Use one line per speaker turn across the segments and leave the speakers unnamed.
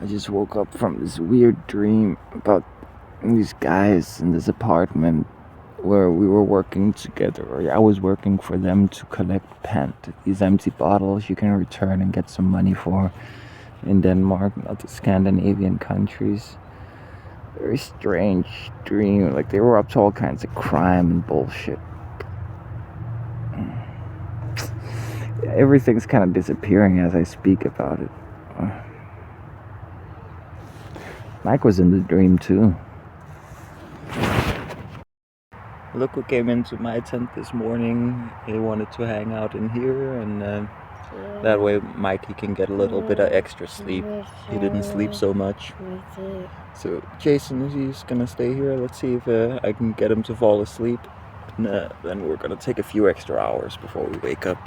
I just woke up from this weird dream about these guys in this apartment where we were working together, or I was working for them to collect pant, these empty bottles you can return and get some money for in Denmark and other Scandinavian countries. Very strange dream, like they were up to all kinds of crime and bullshit. Everything's kind of disappearing as I speak about it. Mike was in the dream too. Look who came into my tent this morning. He wanted to hang out in here, and that way Mike, he can get a little bit of extra sleep. He didn't sleep so much. So Jason, he's gonna stay here. Let's see if I can get him to fall asleep. And then we're gonna take a few extra hours before we wake up.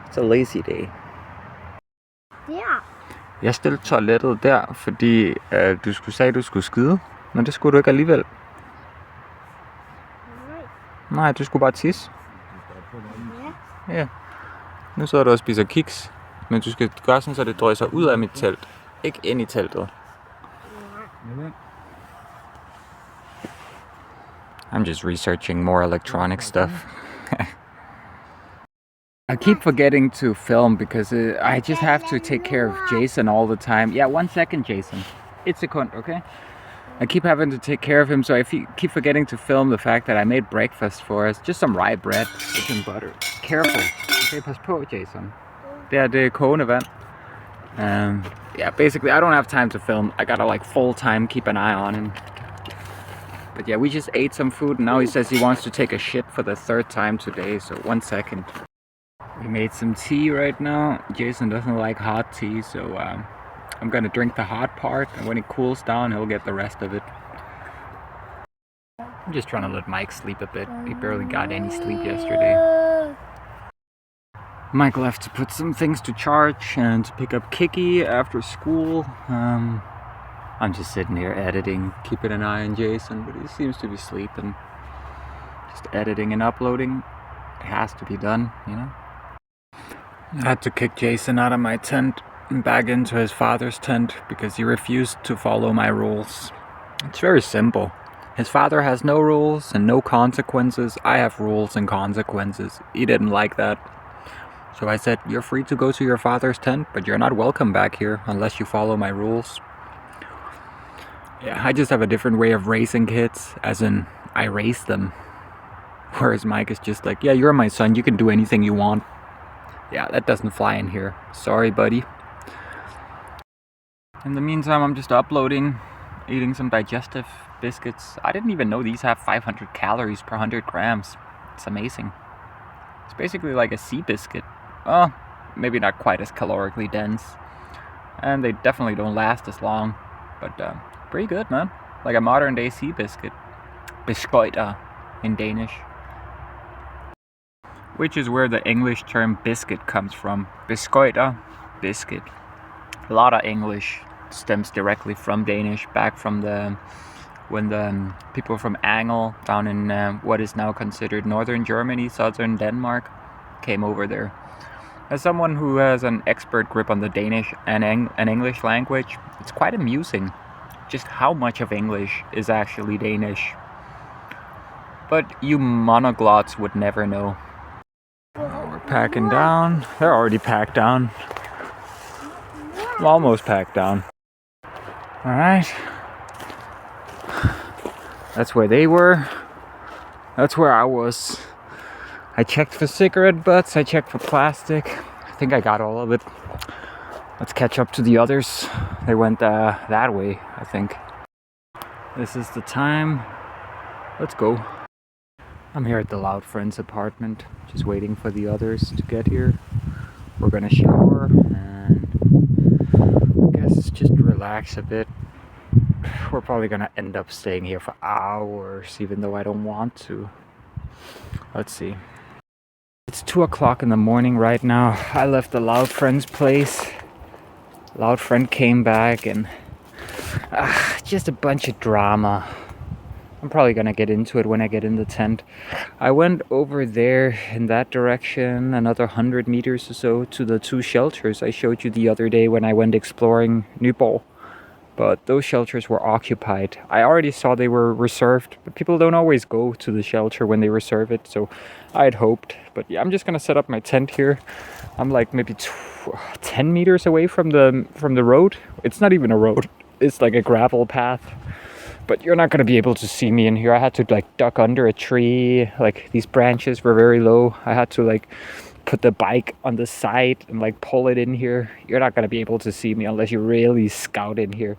It's a lazy day.
Yeah.
Jeg stillede toilettet der, fordi du sagde, du skulle skide. Men det skulle du ikke alligevel. Nej, du skulle bare tisse. Ja. Nu sidder du og spiser kiks. Men du skal gøre sådan, så det drøser ud af mit telt. Ikke ind i teltet. I'm just researching more electronic stuff. I keep forgetting to film because I just have to take care of Jason all the time. Yeah, 1 second, Jason. It's a cunt, okay? I keep having to take care of him, so I keep forgetting to film the fact that I made breakfast for us. Just some rye bread with butter. Careful. Okay, pas på, Jason. Det er kogende vand. Yeah, basically, I don't have time to film. I gotta like full time keep an eye on him. But yeah, we just ate some food, and now he says he wants to take a shit for the 3rd time today, so 1 second. We made some tea right now. Jason doesn't like hot tea, so I'm gonna drink the hot part, and when it cools down, he'll get the rest of it. I'm just trying to let Mike sleep a bit. He barely got any sleep yesterday. Mike left to put some things to charge and to pick up Kiki after school. I'm just sitting here editing, keeping an eye on Jason, but he seems to be sleeping. Just editing and uploading. It has to be done, you know? I had to kick Jason out of my tent and back into his father's tent because he refused to follow my rules. It's very simple. His father has no rules and no consequences. I have rules and consequences. He didn't like that. So I said, you're free to go to your father's tent, but you're not welcome back here unless you follow my rules. Yeah, I just have a different way of raising kids, as in, I raise them. Whereas Mike is just like, yeah, you're my son, you can do anything you want. Yeah, that doesn't fly in here. Sorry, buddy. In the meantime, I'm just uploading, eating some digestive biscuits. I didn't even know these have 500 calories per 100 grams. It's amazing. It's basically like a sea biscuit. Oh, maybe not quite as calorically dense. And they definitely don't last as long. But pretty good, man. Like a modern day sea biscuit. Biscoita in Danish. Which is where the English term biscuit comes from. Biscoita, biscuit. A lot of English stems directly from Danish, back from when the people from Angel down in what is now considered northern Germany, southern Denmark, came over there. As someone who has an expert grip on the Danish and English language, it's quite amusing just how much of English is actually Danish. But you monoglots would never know. We're packing down. They're already packed down. I'm almost packed down. Alright. That's where they were. That's where I was. I checked for cigarette butts. I checked for plastic. I think I got all of it. Let's catch up to the others. They went that way, I think. This is the time. Let's go. I'm here at the Loud Friends apartment, just waiting for the others to get here. We're gonna shower and I guess just relax a bit. We're probably gonna end up staying here for hours, even though I don't want to. Let's see. It's 2 o'clock in the morning right now. I left the Loud Friends place. Loud Friend came back and just a bunch of drama. I'm probably gonna get into it when I get in the tent. I went over there in that direction, another 100 meters or so, to the 2 shelters I showed you the other day when I went exploring Nyborg. But those shelters were occupied. I already saw they were reserved, but people don't always go to the shelter when they reserve it, so I had hoped. But yeah, I'm just gonna set up my tent here. I'm like maybe 10 meters away from the road. It's not even a road. It's like a gravel path. But you're not gonna be able to see me in here. I had to like duck under a tree. Like these branches were very low. I had to like put the bike on the side and like pull it in here. You're not gonna be able to see me unless you really scout in here.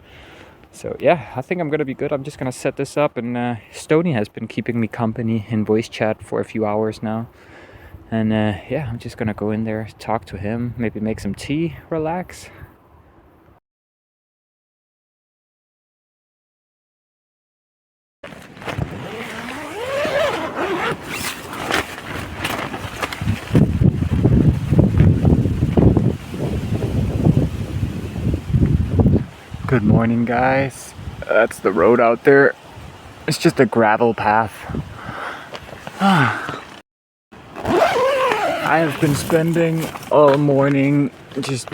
So yeah, I think I'm gonna be good. I'm just gonna set this up, and Stony has been keeping me company in voice chat for a few hours now. And yeah, I'm just gonna go in there, talk to him, maybe make some tea, relax. Good morning, guys. That's the road out there. It's just a gravel path. I have been spending all morning just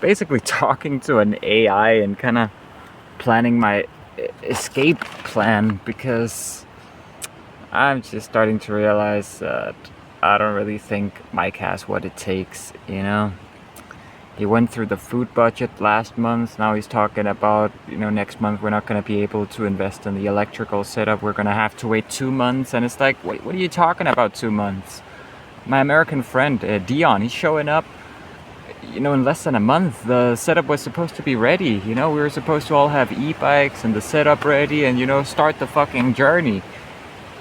basically talking to an AI and kind of planning my escape plan, because I'm just starting to realize that I don't really think Mike has what it takes, you know? He went through the food budget last month. Now he's talking about, next month we're not going to be able to invest in the electrical setup. We're going to have to wait 2 months. And it's like, wait, what are you talking about 2 months? My American friend, Dion, he's showing up, in less than a month. The setup was supposed to be ready. We were supposed to all have e-bikes and the setup ready and, start the fucking journey.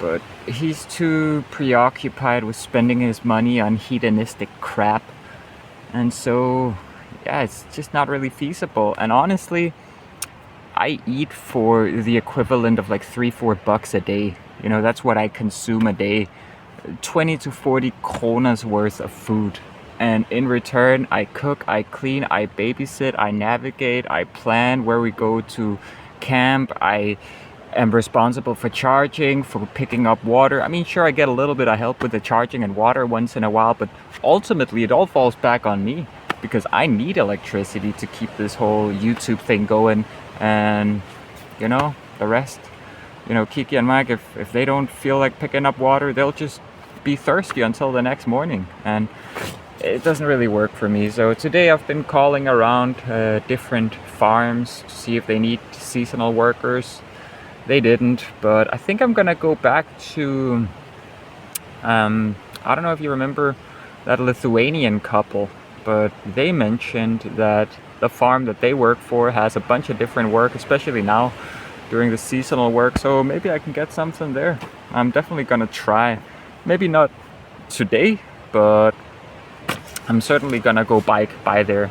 But he's too preoccupied with spending his money on hedonistic crap. And so, yeah, it's just not really feasible. And honestly, I eat for the equivalent of like $3-4 a day. That's what I consume a day. 20 to 40 kronas worth of food. And in return, I cook, I clean, I babysit, I navigate, I plan where we go to camp. I am responsible for charging, for picking up water. I mean, sure, I get a little bit of help with the charging and water once in a while, but ultimately it all falls back on me, because I need electricity to keep this whole YouTube thing going. And the rest, Kiki and Mike, if they don't feel like picking up water, they'll just be thirsty until the next morning, and it doesn't really work for me. So today I've been calling around different farms to see if they need seasonal workers. They didn't, but I think I'm gonna go back to I don't know if you remember that Lithuanian couple, but they mentioned that the farm that they work for has a bunch of different work, especially now during the seasonal work. So maybe I can get something there. I'm definitely gonna try. Maybe not today, but I'm certainly gonna go by there.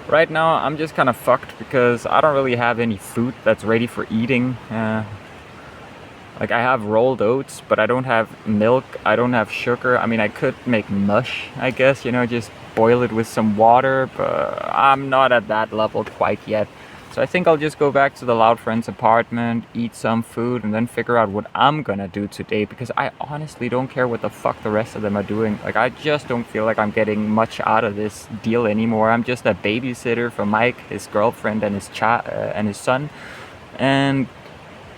Right now I'm just kind of fucked because I don't really have any food that's ready for eating. Like I have rolled oats, but I don't have milk, I don't have sugar. I mean, I could make mush, I guess, just boil it with some water, but I'm not at that level quite yet. So I think I'll just go back to the Loud Friends apartment, eat some food, and then figure out what I'm gonna do today, because I honestly don't care what the fuck the rest of them are doing. Like, I just don't feel like I'm getting much out of this deal anymore. I'm just a babysitter for Mike, his girlfriend, and his son, and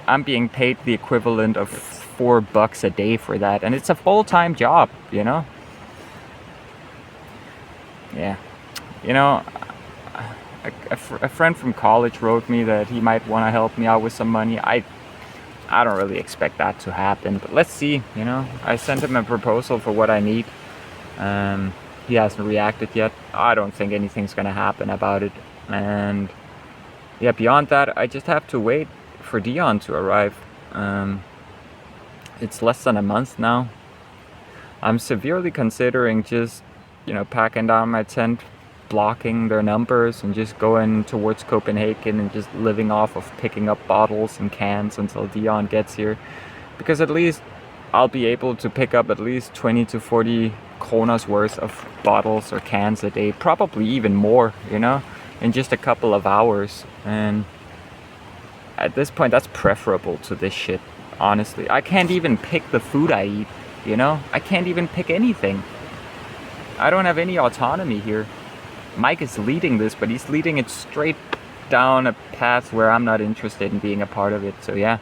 I'm being paid the equivalent of $4 a day for that, and it's a full-time job, Yeah. A friend from college wrote me that he might want to help me out with some money. I don't really expect that to happen, but let's see, I sent him a proposal for what I need. He hasn't reacted yet. I don't think anything's gonna happen about it. And yeah, beyond that, I just have to wait for Dion to arrive. It's less than a month now. I'm severely considering just, packing down my tent, blocking their numbers, and just going towards Copenhagen and just living off of picking up bottles and cans until Dion gets here. Because at least I'll be able to pick up at least 20 to 40 kronas worth of bottles or cans a day, probably even more, in just a couple of hours. And at this point, that's preferable to this shit, honestly. I can't even pick the food I eat, you know? I can't even pick anything. I don't have any autonomy here. Mike is leading this, but he's leading it straight down a path where I'm not interested in being a part of it. So yeah,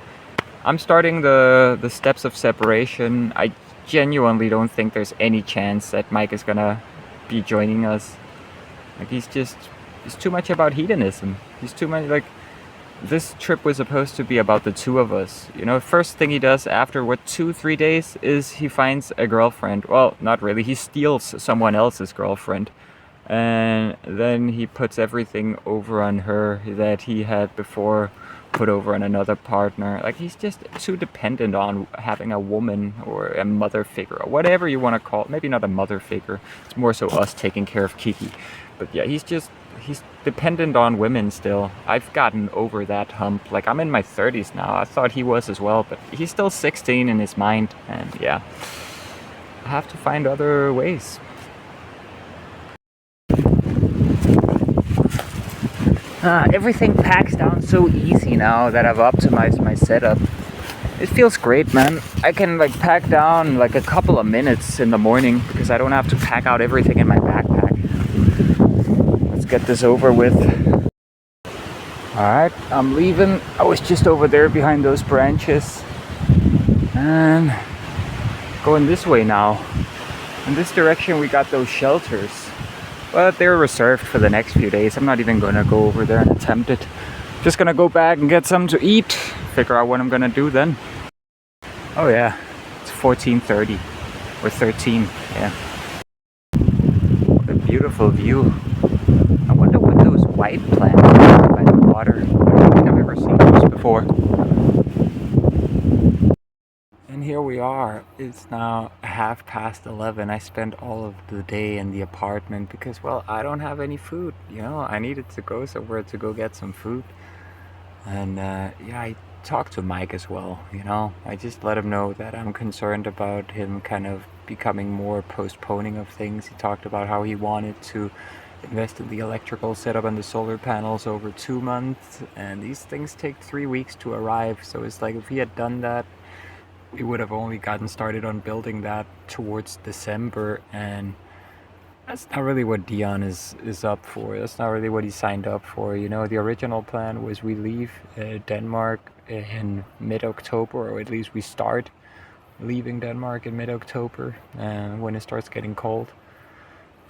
I'm starting the steps of separation. I genuinely don't think there's any chance that Mike is gonna be joining us. Like he's too much about hedonism. He's too much like, this trip was supposed to be about the two of us. You know, first thing he does after 2-3 days is he finds a girlfriend. Well, not really. He steals someone else's girlfriend. And then he puts everything over on her that he had before put over on another partner. Like he's just too dependent on having a woman or a mother figure or whatever you want to call it. Maybe not a mother figure. It's more so us taking care of Kiki. But yeah, he's dependent on women still. I've gotten over that hump. Like I'm in my 30s now. I thought he was as well, but he's still 16 in his mind. And yeah, I have to find other ways. Everything packs down so easy now that I've optimized my setup. It feels great, man. I can like pack down like a couple of minutes in the morning because I don't have to pack out everything in my backpack. Let's get this over with. Alright, I'm leaving. I was just over there behind those branches. And going this way now. In this direction we got those shelters. But they're reserved for the next few days. I'm not even going to go over there and attempt it. Just going to go back and get something to eat. Figure out what I'm going to do then. Oh yeah, it's 14:30 or 13, yeah. What a beautiful view. I wonder what those white plants are by the water. I don't think I've ever seen those before. And here we are. It's now 11:30. I spent all of the day in the apartment because, well, I don't have any food. You know, I needed to go somewhere to go get some food. And yeah, I talked to Mike as well. You know, I just let him know that I'm concerned about him kind of becoming more postponing of things. He talked about how he wanted to invest in the electrical setup and the solar panels over 2 months, and these things take 3 weeks to arrive. So it's like if he had done that, we would have only gotten started on building that towards December, and that's not really what Dion is up for. That's not really what he signed up for. You know, the original plan was we leave Denmark in mid-October, or at least we start leaving Denmark in mid-October when it starts getting cold.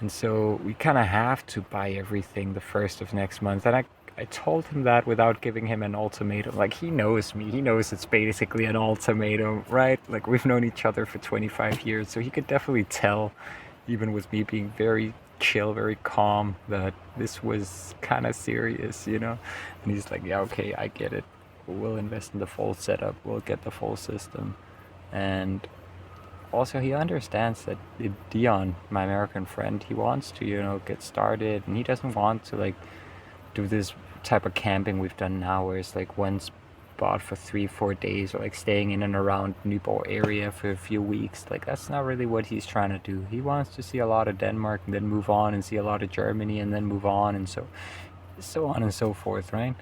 And so we kind of have to buy everything the first of next month. And I told him that without giving him an ultimatum. Like, he knows me. He knows it's basically an ultimatum, right? Like, we've known each other for 25 years. So he could definitely tell, even with me being very chill, very calm, that this was kind of serious, you know? And he's like, yeah, okay, I get it. We'll invest in the full setup. We'll get the full system. And also, he understands that Dion, my American friend, he wants to, you know, get started, and he doesn't want to, like, do this type of camping we've done now, where it's like one spot for 3-4 days, or like staying in and around Nyborg area for a few weeks. Like, that's not really what he's trying to do. He wants to see a lot of Denmark and then move on, and see a lot of Germany and then move on, and so on and so forth, right?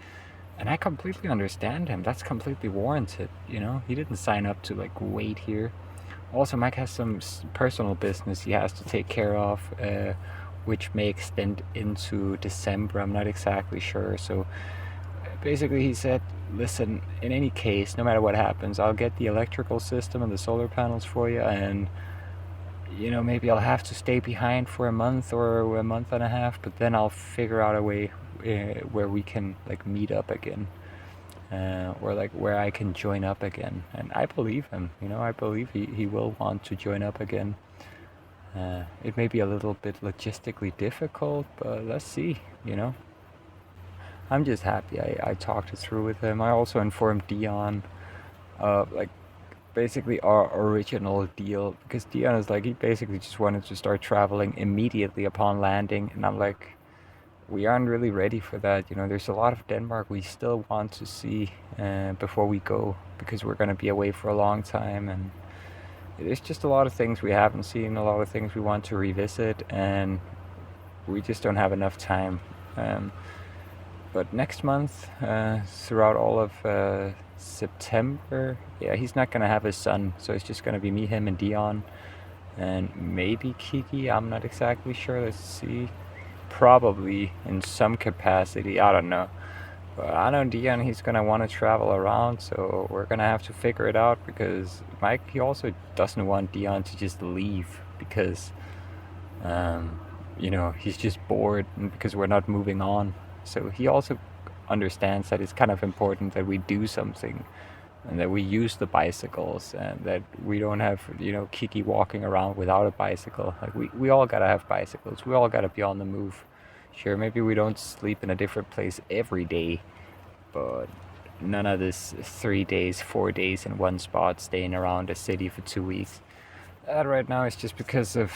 And I completely understand him. That's completely warranted, you know? He didn't sign up to, like, wait here. Also, Mike has some personal business he has to take care of, which may extend into December. I'm not exactly sure. So basically he said, listen, in any case, no matter what happens, I'll get the electrical system and the solar panels for you, and, you know, maybe I'll have to stay behind for a month or a month and a half, but then I'll figure out a way where we can, like, meet up again. Or like where I can join up again. And I believe him, you know, I believe he will want to join up again. It may be a little bit logistically difficult, but let's see, you know. I'm just happy I talked it through with him. I also informed Dion of, like, basically our original deal, because Dion is like, he basically just wanted to start traveling immediately upon landing, and I'm like, we aren't really ready for that. You know, there's a lot of Denmark we still want to see before we go, because we're going to be away for a long time, and there's just a lot of things we haven't seen, a lot of things we want to revisit, and we just don't have enough time. But next month, throughout all of September, yeah, he's not gonna have his son, so it's just gonna be me, him, and Dion, and maybe Kiki. I'm not exactly sure. Let's see. Probably in some capacity. I don't know. But I know Dion, he's gonna want to travel around, so we're gonna have to figure it out because Mike, he also doesn't want Dion to just leave because, you know, he's just bored and because we're not moving on. So he also understands that it's kind of important that we do something and that we use the bicycles and that we don't have, you know, Kiki walking around without a bicycle. Like we all gotta have bicycles. We all gotta be on the move. Sure, maybe we don't sleep in a different place every day, but none of this 3 days, 4 days in one spot, staying around a city for 2 weeks. That right now is just because of,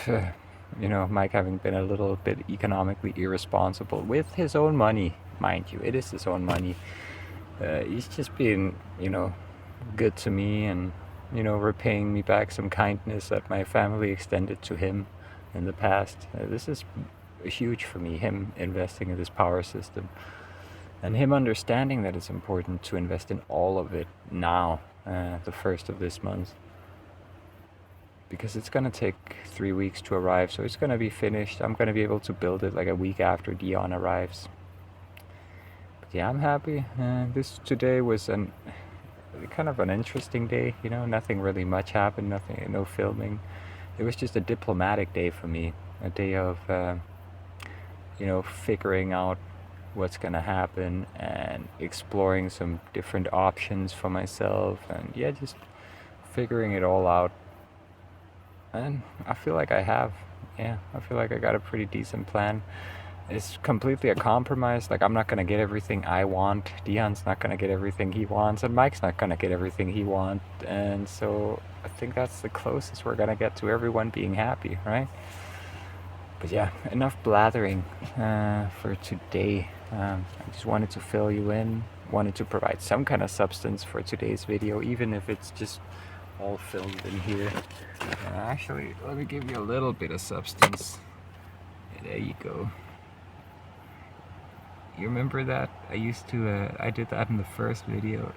you know, Mike having been a little bit economically irresponsible with his own money, mind you. It is his own money. He's just being, you know, good to me and, you know, repaying me back some kindness that my family extended to him in the past. This is huge for me, him investing in this power system and him understanding that it's important to invest in all of it now, the first of this month, because it's gonna take 3 weeks to arrive, so it's gonna be finished. I'm gonna be able to build it like a week after Dion arrives. But yeah, I'm happy. This today was kind of an interesting day, you know. Nothing really much happened, no filming. It was just a diplomatic day for me, a day of you know, figuring out what's gonna happen and exploring some different options for myself, and yeah, just figuring it all out. And I feel like I have, yeah, I feel like I got a pretty decent plan. It's completely a compromise. Like, I'm not gonna get everything I want, Dion's not gonna get everything he wants, and Mike's not gonna get everything he wants, and so I think that's the closest we're gonna get to everyone being happy, right? But yeah, enough blathering for today. I just wanted to fill you in, wanted to provide some kind of substance for today's video, even if it's just all filmed in here. Actually, let me give you a little bit of substance. There you go. You remember that? I did that in the first video.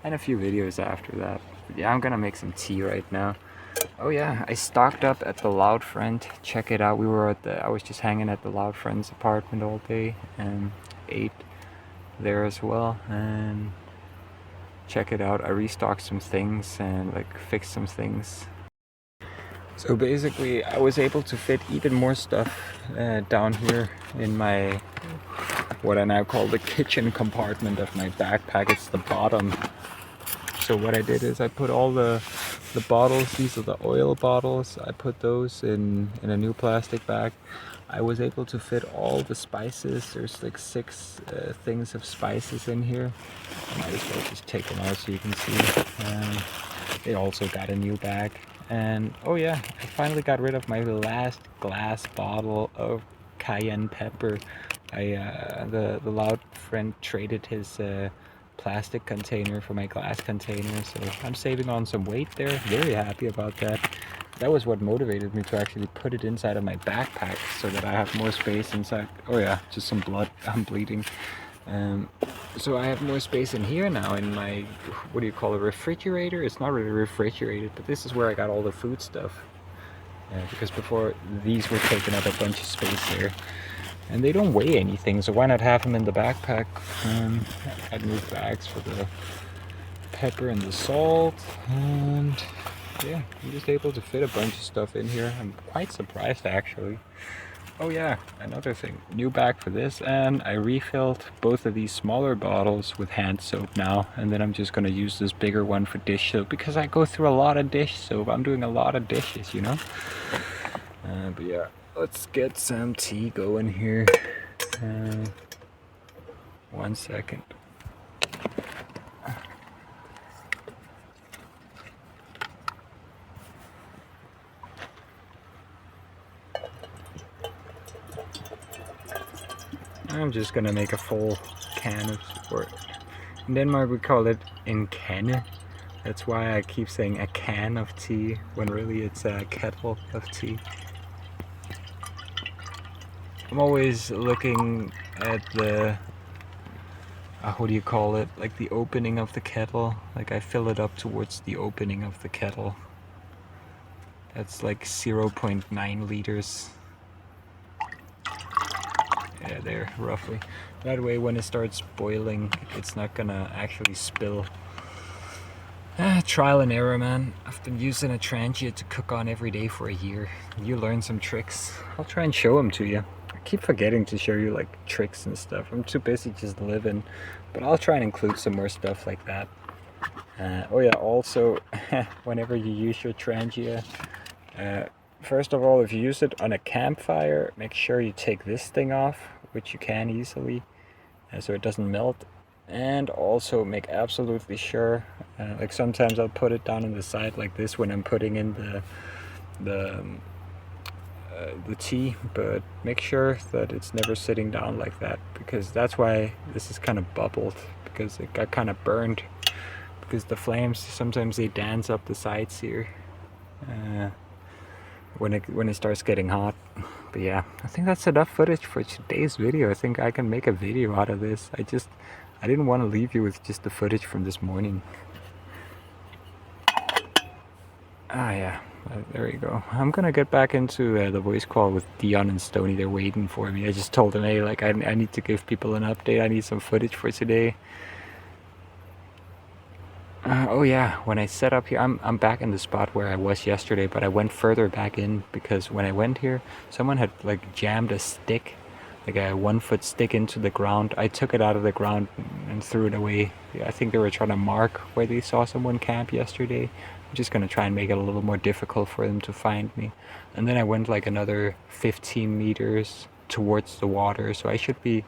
And a few videos after that. But yeah, I'm gonna make some tea right now. Oh yeah, I stocked up at the Loud Friend. Check it out. I was just hanging at the Loud Friend's apartment all day and ate there as well. And check it out. I restocked some things and like fixed some things. So basically, I was able to fit even more stuff down here in my, what I now call the kitchen compartment of my backpack. It's the bottom. So what I did is I put all the bottles, these are the oil bottles, I put those in a new plastic bag. I was able to fit all the spices. There's like 6 things of spices in here. I might as well just take them out so you can see. They also got a new bag. And oh yeah, I finally got rid of my last glass bottle of cayenne pepper. The Loud Friend traded his plastic container for my glass container, so I'm saving on some weight there. Very happy about that. That was what motivated me to actually put it inside of my backpack so that I have more space inside. Oh yeah, just some blood. I'm bleeding. So I have more space in here now in my, what do you call it, refrigerator? It's not really refrigerated, but this is where I got all the food stuff. Because before, these were taking up a bunch of space there. And they don't weigh anything, so why not have them in the backpack? I got new bags for the pepper and the salt, and yeah, I'm just able to fit a bunch of stuff in here. I'm quite surprised, actually. Oh yeah, another thing, new bag for this, and I refilled both of these smaller bottles with hand soap now, and then I'm just gonna use this bigger one for dish soap, because I go through a lot of dish soap. I'm doing a lot of dishes, you know? But yeah, let's get some tea going here. 1 second. I'm just gonna make a full can of, or in Denmark we call it en kanne. That's why I keep saying a can of tea when really it's a kettle of tea. I'm always looking at the, what do you call it? Like the opening of the kettle. Like I fill it up towards the opening of the kettle. That's like 0.9 liters. Yeah, there, roughly. That way when it starts boiling, it's not gonna actually spill. Trial and error, man. I've been using a transient to cook on every day for a year. You learn some tricks. I'll try and show them to you. I keep forgetting to show you like tricks and stuff. I'm too busy just living, but I'll try and include some more stuff like that. Oh yeah, also, whenever you use your Trangia, first of all, if you use it on a campfire, make sure you take this thing off, which you can easily, so it doesn't melt. And also make absolutely sure, like sometimes I'll put it down on the side like this when I'm putting in the tea, but make sure that it's never sitting down like that, because that's why this is kind of bubbled, because it got kind of burned, because the flames sometimes they dance up the sides here when it starts getting hot. But yeah, I think that's enough footage for today's video. I think I can make a video out of this. I didn't want to leave you with just the footage from this morning. Ah yeah, there you go. I'm gonna get back into the voice call with Dion and Stony. They're waiting for me. I just told them, hey, like I need to give people an update. I need some footage for today. Oh yeah, when I set up here, I'm back in the spot where I was yesterday, but I went further back in because when I went here, someone had like jammed a stick, like a 1-foot stick into the ground. I took it out of the ground and threw it away. I think they were trying to mark where they saw someone camp yesterday. I'm just gonna try and make it a little more difficult for them to find me. And then I went like another 15 meters towards the water, so I should be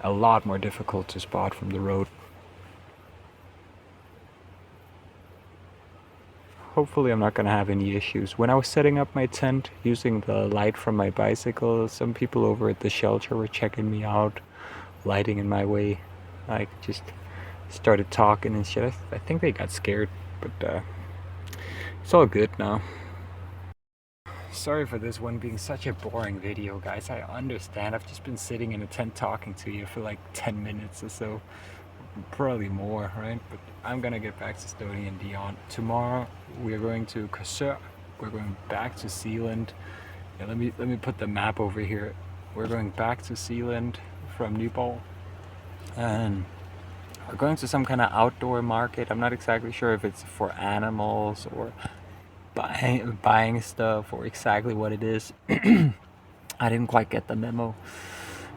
a lot more difficult to spot from the road. Hopefully I'm not going to have any issues. When I was setting up my tent using the light from my bicycle, some people over at the shelter were checking me out, lighting in my way. I just started talking and shit. I think they got scared, but it's all good now. Sorry for this one being such a boring video, guys. I understand. I've just been sitting in a tent talking to you for like 10 minutes or so. Probably more, right? But I'm gonna get back to Stony and Dion. Tomorrow we're going to Korsør. We're going back to Zealand. Yeah, let me put the map over here. We're going back to Zealand from Nyborg, and we're going to some kind of outdoor market. I'm not exactly sure if it's for animals or buying stuff or exactly what it is. I didn't quite get the memo,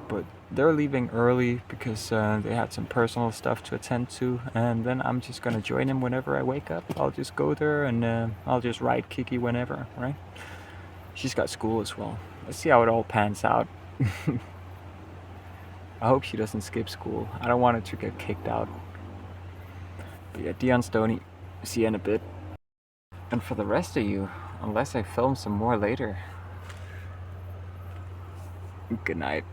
but they're leaving early because they had some personal stuff to attend to, and then I'm just gonna join them whenever I wake up. I'll just go there and I'll just ride Kiki whenever, right? She's got school as well. Let's see how it all pans out. I hope she doesn't skip school. I don't want her to get kicked out. But yeah, Dion, Stony, see you in a bit. And for the rest of you, unless I film some more later, good night.